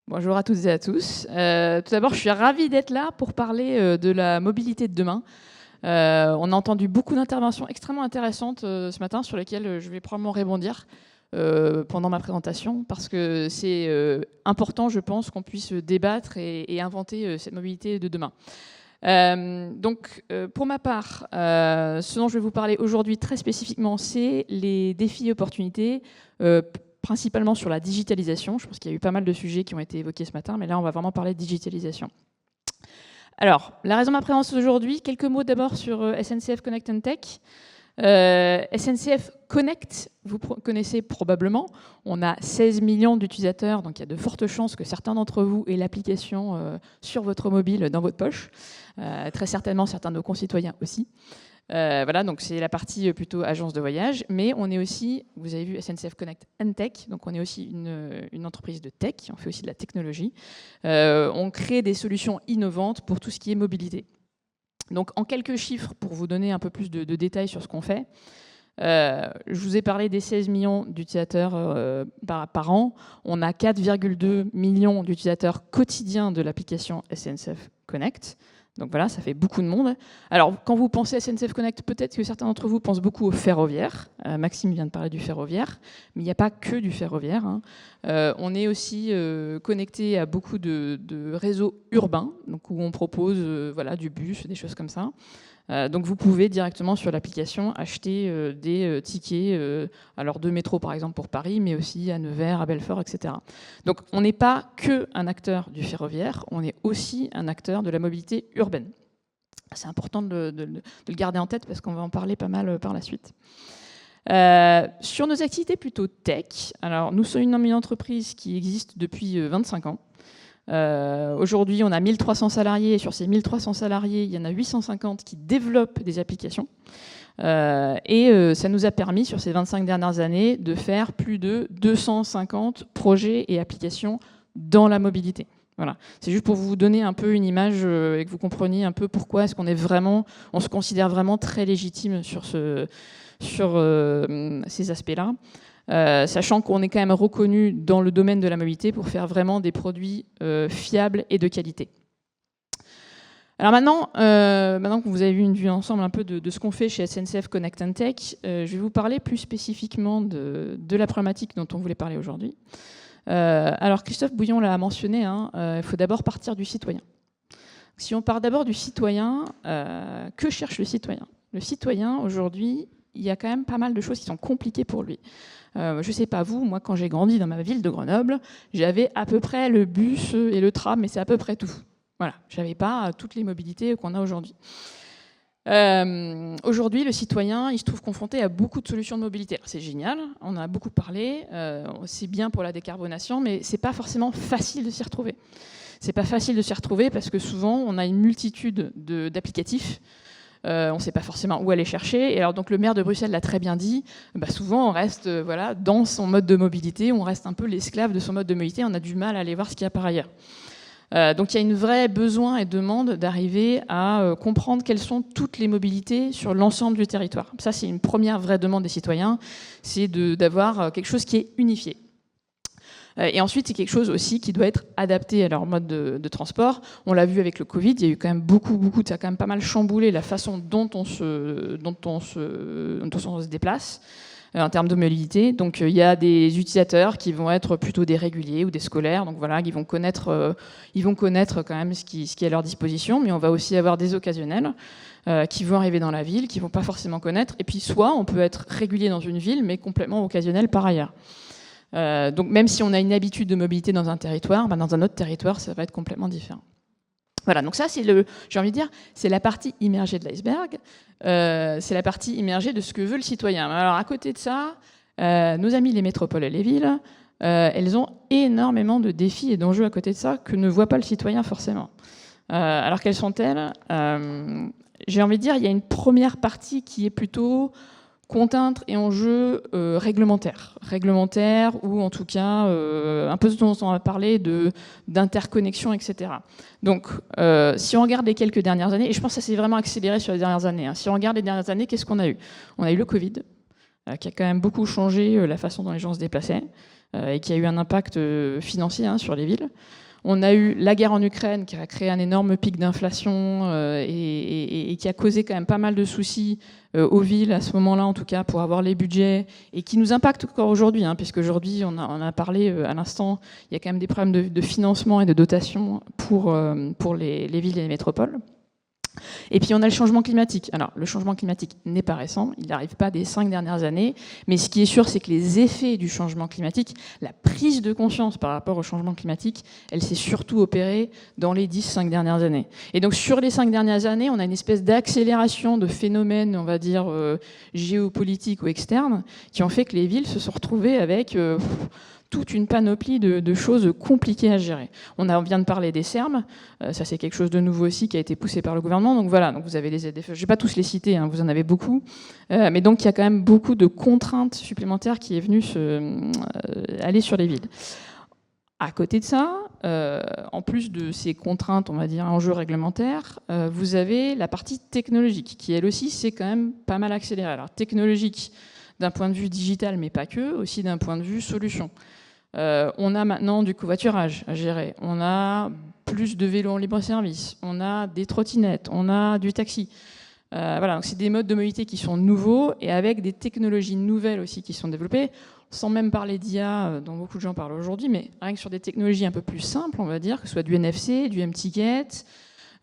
Bonjour à toutes et à tous. Tout d'abord, je suis ravie d'être là pour parler de la mobilité de demain. On a entendu beaucoup d'interventions extrêmement intéressantes ce matin sur lesquelles je vais probablement rebondir pendant ma présentation parce que c'est important, je pense, qu'on puisse débattre et inventer cette mobilité de demain. Pour ma part, ce dont je vais vous parler aujourd'hui très spécifiquement, c'est les défis et opportunités principalement sur la digitalisation. Je pense qu'il y a eu pas mal de sujets qui ont été évoqués ce matin, mais là, on va vraiment parler de digitalisation. Alors, la raison de ma présence aujourd'hui, quelques mots d'abord sur SNCF Connect and Tech. SNCF Connect, vous connaissez probablement. On a 16 millions d'utilisateurs, donc il y a de fortes chances que certains d'entre vous aient l'application sur votre mobile, dans votre poche. Très certainement, certains de nos concitoyens aussi. Voilà, donc c'est la partie plutôt agence de voyage, mais on est aussi, vous avez vu SNCF Connect and Tech, donc on est aussi une entreprise de tech, on fait aussi de la technologie. On crée des solutions innovantes pour tout ce qui est mobilité. Donc en quelques chiffres, pour vous donner un peu plus de détails sur ce qu'on fait, je vous ai parlé des 16 millions d'utilisateurs par an. On a 4,2 millions d'utilisateurs quotidiens de l'application SNCF Connect. Donc voilà, ça fait beaucoup de monde. Alors, quand vous pensez à SNCF Connect, peut-être que certains d'entre vous pensent beaucoup au ferroviaire. Maxime vient de parler du ferroviaire, mais il n'y a pas que du ferroviaire. On est aussi connecté à beaucoup de réseaux urbains, donc où on propose voilà, du bus, des choses comme ça. Donc vous pouvez directement sur l'application acheter des tickets alors de métro par exemple pour Paris, mais aussi à Nevers, à Belfort, etc. Donc on n'est pas qu'un acteur du ferroviaire, on est aussi un acteur de la mobilité urbaine. C'est important de le garder en tête parce qu'on va en parler pas mal par la suite. Sur nos activités plutôt tech, alors nous sommes une entreprise qui existe depuis 25 ans. Aujourd'hui, on a 1300 salariés et sur ces 1300 salariés, il y en a 850 qui développent des applications. Ça nous a permis, sur ces 25 dernières années, de faire plus de 250 projets et applications dans la mobilité. Voilà. C'est juste pour vous donner un peu une image et que vous compreniez un peu pourquoi est-ce qu'on est vraiment, on se considère vraiment très légitime sur ces aspects-là. Sachant qu'on est quand même reconnu dans le domaine de la mobilité pour faire vraiment des produits fiables et de qualité. Alors maintenant que vous avez eu une vue ensemble un peu de ce qu'on fait chez SNCF Connect and Tech, je vais vous parler plus spécifiquement de la problématique dont on voulait parler aujourd'hui. Alors Christophe Bouillon l'a mentionné, il faut d'abord partir du citoyen. Si on part d'abord du citoyen, que cherche le citoyen? Le citoyen, aujourd'hui, il y a quand même pas mal de choses qui sont compliquées pour lui. Je ne sais pas vous, moi quand j'ai grandi dans ma ville de Grenoble, j'avais à peu près le bus et le tram, mais c'est à peu près tout. Voilà, je n'avais pas toutes les mobilités qu'on a aujourd'hui. Aujourd'hui, le citoyen, il se trouve confronté à beaucoup de solutions de mobilité. C'est génial, on en a beaucoup parlé, c'est bien pour la décarbonation, mais c'est pas forcément facile de s'y retrouver. C'est pas facile de s'y retrouver parce que souvent, on a une multitude d'applicatifs. On ne sait pas forcément où aller chercher. Et alors, donc, le maire de Bruxelles l'a très bien dit, souvent on reste voilà, dans son mode de mobilité, on reste un peu l'esclave de son mode de mobilité, on a du mal à aller voir ce qu'il y a par ailleurs. Donc il y a une vraie besoin et demande d'arriver à comprendre quelles sont toutes les mobilités sur l'ensemble du territoire. Ça, c'est une première vraie demande des citoyens, c'est d'avoir quelque chose qui est unifié. Et ensuite, c'est quelque chose aussi qui doit être adapté à leur mode de transport. On l'a vu avec le Covid, il y a eu quand même ça a quand même pas mal chamboulé la façon dont on se déplace en termes de mobilité. Donc il y a des utilisateurs qui vont être plutôt des réguliers ou des scolaires, donc voilà, ils vont connaître quand même ce qui est à leur disposition, mais on va aussi avoir des occasionnels qui vont arriver dans la ville, qui vont pas forcément connaître. Et puis soit on peut être régulier dans une ville, mais complètement occasionnel par ailleurs. Donc même si on a une habitude de mobilité dans un territoire, dans un autre territoire, ça va être complètement différent. Voilà, donc ça, j'ai envie de dire, c'est la partie immergée de l'iceberg, c'est la partie immergée de ce que veut le citoyen. Alors à côté de ça, nos amis les métropoles et les villes, elles ont énormément de défis et d'enjeux à côté de ça que ne voit pas le citoyen forcément. Alors quelles sont-elles? J'ai envie de dire, il y a une première partie qui est plutôt contraintes et enjeux réglementaires, ou en tout cas un peu ce dont on a parlé d'interconnexion, etc. Donc si on regarde les quelques dernières années, et je pense que ça s'est vraiment accéléré sur les dernières années, si on regarde les dernières années, qu'est-ce qu'on a eu? On a eu le Covid, qui a quand même beaucoup changé la façon dont les gens se déplaçaient, et qui a eu un impact financier sur les villes. On a eu la guerre en Ukraine qui a créé un énorme pic d'inflation et qui a causé quand même pas mal de soucis aux villes à ce moment-là, en tout cas, pour avoir les budgets, et qui nous impacte encore aujourd'hui, puisque aujourd'hui, on a parlé à l'instant, il y a quand même des problèmes de financement et de dotation pour les villes et les métropoles. Et puis on a le changement climatique. Alors le changement climatique n'est pas récent, il n'arrive pas des 5 dernières années, mais ce qui est sûr, c'est que les effets du changement climatique, la prise de conscience par rapport au changement climatique, elle s'est surtout opérée dans les 10-5 dernières années. Et donc sur les 5 dernières années, on a une espèce d'accélération de phénomènes, on va dire, géopolitiques ou externes, qui ont fait que les villes se sont retrouvées avec toute une panoplie de choses compliquées à gérer. On vient de parler des SERM, ça c'est quelque chose de nouveau aussi qui a été poussé par le gouvernement. Donc voilà, donc vous avez les ZFE, je ne vais pas tous les citer, vous en avez beaucoup, mais donc il y a quand même beaucoup de contraintes supplémentaires qui est venue aller sur les villes. À côté de ça, en plus de ces contraintes, on va dire, enjeux réglementaires, vous avez la partie technologique, qui elle aussi s'est quand même pas mal accélérée. Alors technologique d'un point de vue digital, mais pas que, aussi d'un point de vue solution. On a maintenant du covoiturage à gérer, on a plus de vélos en libre-service, on a des trottinettes, on a du taxi. Voilà, donc c'est des modes de mobilité qui sont nouveaux et avec des technologies nouvelles aussi qui sont développées, sans même parler d'IA dont beaucoup de gens parlent aujourd'hui, mais rien que sur des technologies un peu plus simples, on va dire, que ce soit du NFC, du M-Ticket,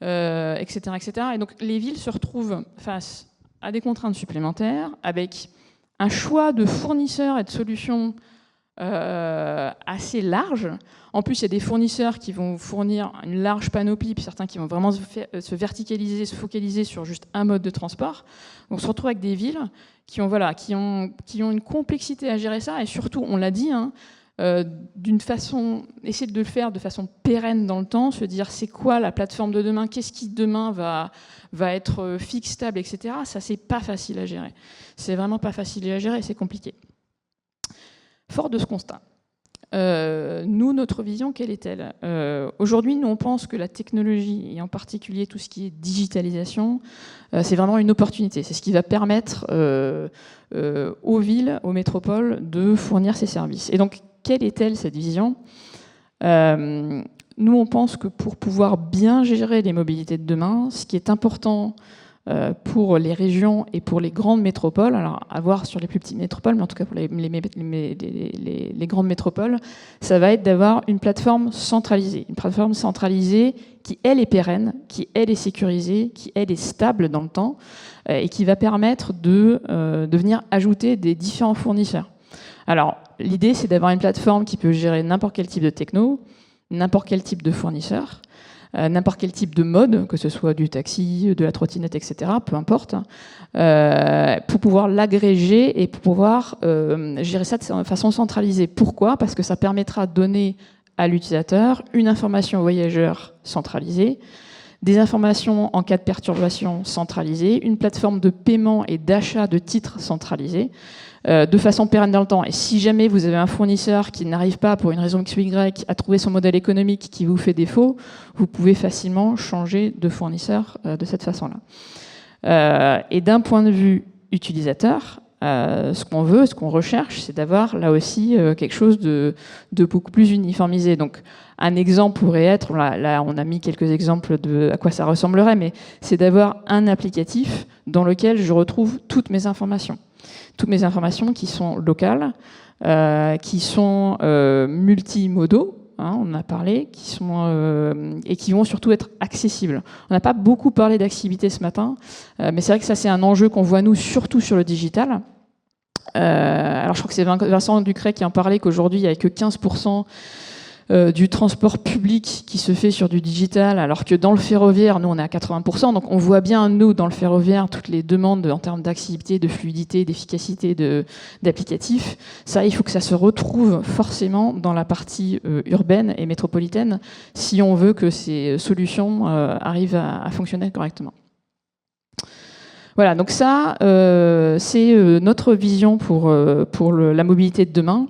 etc., etc. Et donc les villes se retrouvent face à des contraintes supplémentaires, avec un choix de fournisseurs et de solutions assez large. En plus, il y a des fournisseurs qui vont fournir une large panoplie, puis certains qui vont vraiment se verticaliser, se focaliser sur juste un mode de transport. Donc, on se retrouve avec des villes qui ont une complexité à gérer ça, et surtout, on l'a dit, d'une façon, essayer de le faire de façon pérenne dans le temps, se dire c'est quoi la plateforme de demain, qu'est-ce qui demain va être fixe, stable, etc. Ça, c'est pas facile à gérer. C'est vraiment pas facile à gérer, c'est compliqué. Fort de ce constat, nous, notre vision, quelle est-elle ? Aujourd'hui, nous, on pense que la technologie, et en particulier tout ce qui est digitalisation, c'est vraiment une opportunité. C'est ce qui va permettre aux villes, aux métropoles, de fournir ces services. Et donc, quelle est-elle, cette vision ? Nous, on pense que pour pouvoir bien gérer les mobilités de demain, ce qui est important pour les régions et pour les grandes métropoles, alors à voir sur les plus petites métropoles, mais en tout cas pour les grandes métropoles, ça va être d'avoir une plateforme centralisée. Une plateforme centralisée qui, elle, est pérenne, qui, elle, est sécurisée, qui, elle, est stable dans le temps et qui va permettre de venir ajouter des différents fournisseurs. Alors, l'idée, c'est d'avoir une plateforme qui peut gérer n'importe quel type de techno, n'importe quel type de fournisseur, n'importe quel type de mode, que ce soit du taxi, de la trottinette, etc., peu importe, pour pouvoir l'agréger et pour pouvoir gérer ça de façon centralisée. Pourquoi ? Parce que ça permettra de donner à l'utilisateur une information au voyageur centralisée, des informations en cas de perturbation centralisées, une plateforme de paiement et d'achat de titres centralisée, de façon pérenne dans le temps. Et si jamais vous avez un fournisseur qui n'arrive pas, pour une raison X ou Y, à trouver son modèle économique qui vous fait défaut, vous pouvez facilement changer de fournisseur de cette façon-là. Et d'un point de vue utilisateur, ce qu'on veut, ce qu'on recherche, c'est d'avoir là aussi quelque chose de beaucoup plus uniformisé. Donc un exemple pourrait être, là on a mis quelques exemples de à quoi ça ressemblerait, mais c'est d'avoir un applicatif dans lequel je retrouve toutes mes informations. Toutes mes informations qui sont locales, qui sont multimodaux, on en a parlé, et qui vont surtout être accessibles. On n'a pas beaucoup parlé d'accessibilité ce matin, mais c'est vrai que ça c'est un enjeu qu'on voit nous surtout sur le digital. Alors je crois que c'est Vincent Ducret qui en parlait, qu'aujourd'hui il n'y a que 15% du transport public qui se fait sur du digital, alors que dans le ferroviaire, nous on est à 80%, donc on voit bien, nous, dans le ferroviaire, toutes les demandes en termes d'accessibilité, de fluidité, d'efficacité, d'applicatifs. Ça, il faut que ça se retrouve forcément dans la partie urbaine et métropolitaine, si on veut que ces solutions arrivent à fonctionner correctement. Voilà, donc ça, c'est notre vision pour la mobilité de demain.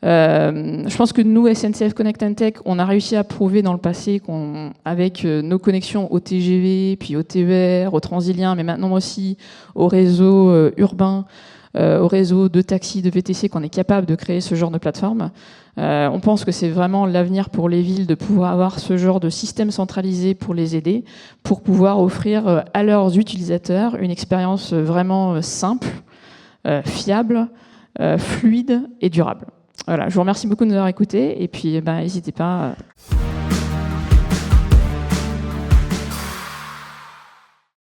Je pense que nous, SNCF Connect and Tech, on a réussi à prouver dans le passé qu'avec nos connexions au TGV, puis au TER, au Transilien, mais maintenant aussi au réseau urbain, au réseau de taxis, de VTC, qu'on est capable de créer ce genre de plateforme. On pense que c'est vraiment l'avenir pour les villes de pouvoir avoir ce genre de système centralisé pour les aider, pour pouvoir offrir à leurs utilisateurs une expérience vraiment simple, fiable, fluide et durable. Voilà, je vous remercie beaucoup de nous avoir écoutés et puis n'hésitez pas.